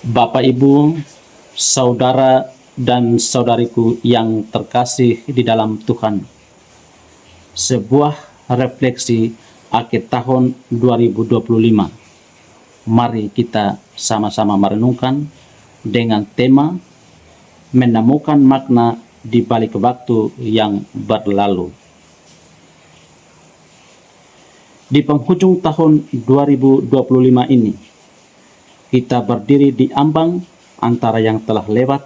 Bapak, Ibu, saudara dan saudariku yang terkasih di dalam Tuhan, sebuah refleksi akhir tahun 2025. Mari kita sama-sama merenungkan dengan tema menemukan makna di balik waktu yang berlalu. Di penghujung tahun 2025 ini, kita berdiri di ambang antara yang telah lewat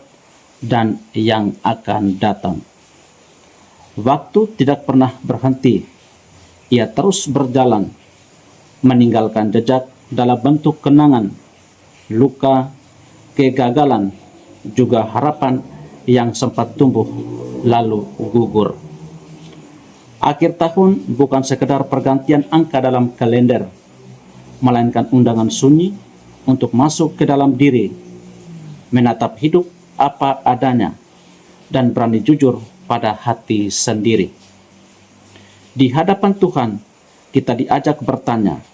dan yang akan datang. Waktu tidak pernah berhenti. Ia terus berjalan, meninggalkan jejak dalam bentuk kenangan, luka, kegagalan, juga harapan yang sempat tumbuh lalu gugur. Akhir tahun bukan sekedar pergantian angka dalam kalender, melainkan undangan sunyi untuk masuk ke dalam diri, menatap hidup apa adanya, dan berani jujur pada hati sendiri. Di hadapan Tuhan, kita diajak bertanya,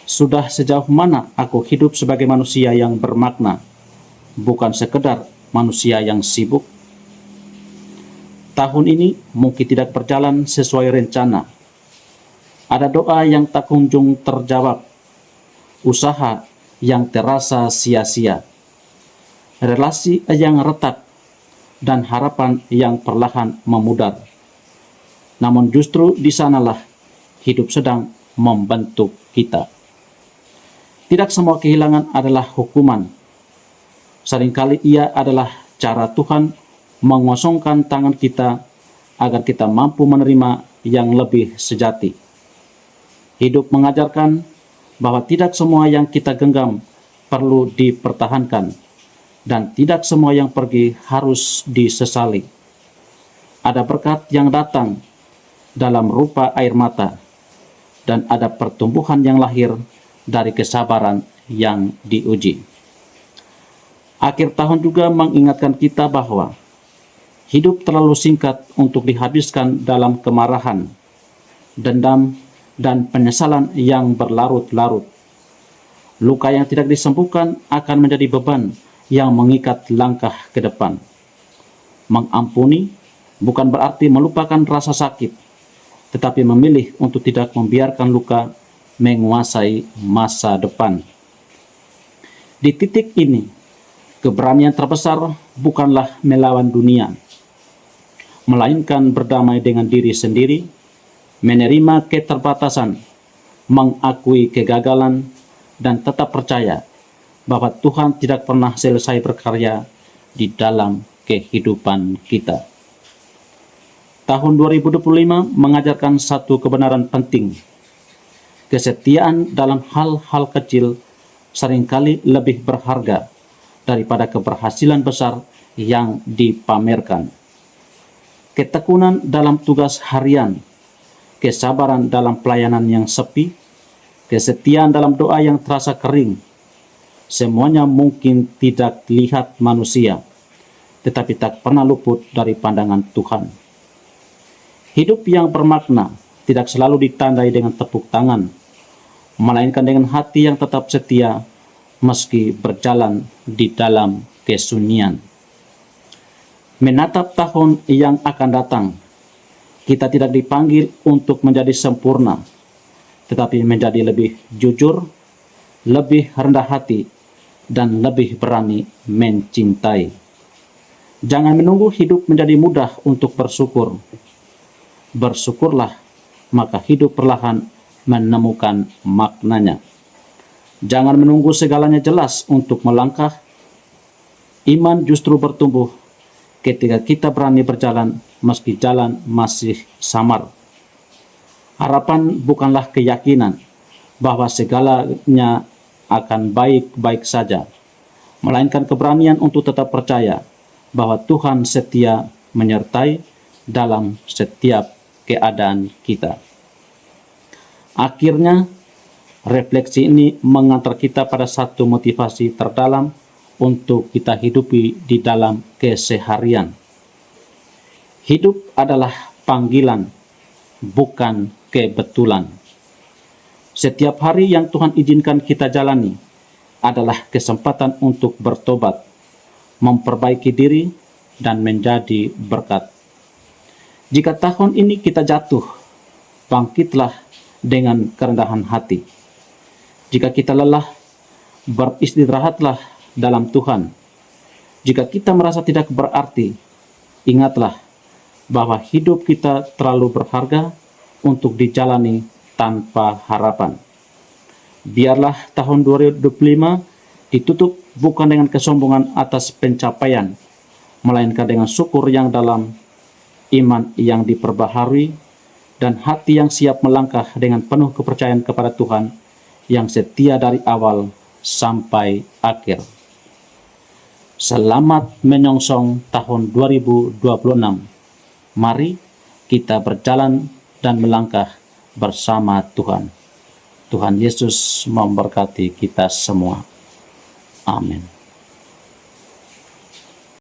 sudah sejauh mana aku hidup sebagai manusia yang bermakna, bukan sekedar manusia yang sibuk? Tahun ini mungkin tidak berjalan sesuai rencana. Ada doa yang tak kunjung terjawab, usaha yang terasa sia-sia, relasi yang retak, dan harapan yang perlahan memudar. Namun justru di sanalah hidup sedang membentuk kita. Tidak semua kehilangan adalah hukuman. Seringkali ia adalah cara Tuhan mengosongkan tangan kita agar kita mampu menerima yang lebih sejati. Hidup mengajarkan bahwa tidak semua yang kita genggam perlu dipertahankan, dan tidak semua yang pergi harus disesali. Ada berkat yang datang dalam rupa air mata, dan ada pertumbuhan yang lahir dari kesabaran yang diuji. Akhir tahun juga mengingatkan kita bahwa hidup terlalu singkat untuk dihabiskan dalam kemarahan, dendam, dan penyesalan yang berlarut-larut. Luka yang tidak disembuhkan akan menjadi beban yang mengikat langkah ke depan. Mengampuni bukan berarti melupakan rasa sakit, tetapi memilih untuk tidak membiarkan luka menguasai masa depan. Di titik ini, keberanian terbesar bukanlah melawan dunia, melainkan berdamai dengan diri sendiri, menerima keterbatasan, mengakui kegagalan, dan tetap percaya bahwa Tuhan tidak pernah selesai berkarya di dalam kehidupan kita. Tahun 2025 mengajarkan satu kebenaran penting. Kesetiaan dalam hal-hal kecil seringkali lebih berharga daripada keberhasilan besar yang dipamerkan. Ketekunan dalam tugas harian, kesabaran dalam pelayanan yang sepi, kesetiaan dalam doa yang terasa kering, semuanya mungkin tidak dilihat manusia, tetapi tak pernah luput dari pandangan Tuhan. Hidup yang bermakna tidak selalu ditandai dengan tepuk tangan, melainkan dengan hati yang tetap setia meski berjalan di dalam kesunyian. Menatap tahun yang akan datang, kita tidak dipanggil untuk menjadi sempurna, tetapi menjadi lebih jujur, lebih rendah hati, dan lebih berani mencintai. Jangan menunggu hidup menjadi mudah untuk bersyukur. Bersyukurlah, maka hidup perlahan menemukan maknanya. Jangan menunggu segalanya jelas untuk melangkah. Iman justru bertumbuh ketika kita berani berjalan meski jalan masih samar. Harapan bukanlah keyakinan bahwa segalanya akan baik-baik saja, melainkan keberanian untuk tetap percaya bahwa Tuhan setia menyertai dalam setiap keadaan kita. Akhirnya, refleksi ini mengantar kita pada satu motivasi terdalam untuk kita hidupi di dalam keseharian. Hidup adalah panggilan, bukan kebetulan. Setiap hari yang Tuhan izinkan kita jalani, adalah kesempatan untuk bertobat, memperbaiki diri, dan menjadi berkat. Jika tahun ini kita jatuh, bangkitlah dengan kerendahan hati. Jika kita lelah, beristirahatlah dalam Tuhan. Jika kita merasa tidak berarti, ingatlah bahwa hidup kita terlalu berharga untuk dijalani tanpa harapan. Biarlah tahun 2025 ditutup bukan dengan kesombongan atas pencapaian, melainkan dengan syukur yang dalam, iman yang diperbaharui, dan hati yang siap melangkah dengan penuh kepercayaan kepada Tuhan yang setia dari awal sampai akhir. Selamat menyongsong tahun 2026. Mari kita berjalan dan melangkah bersama Tuhan. Tuhan Yesus memberkati kita semua. Amin.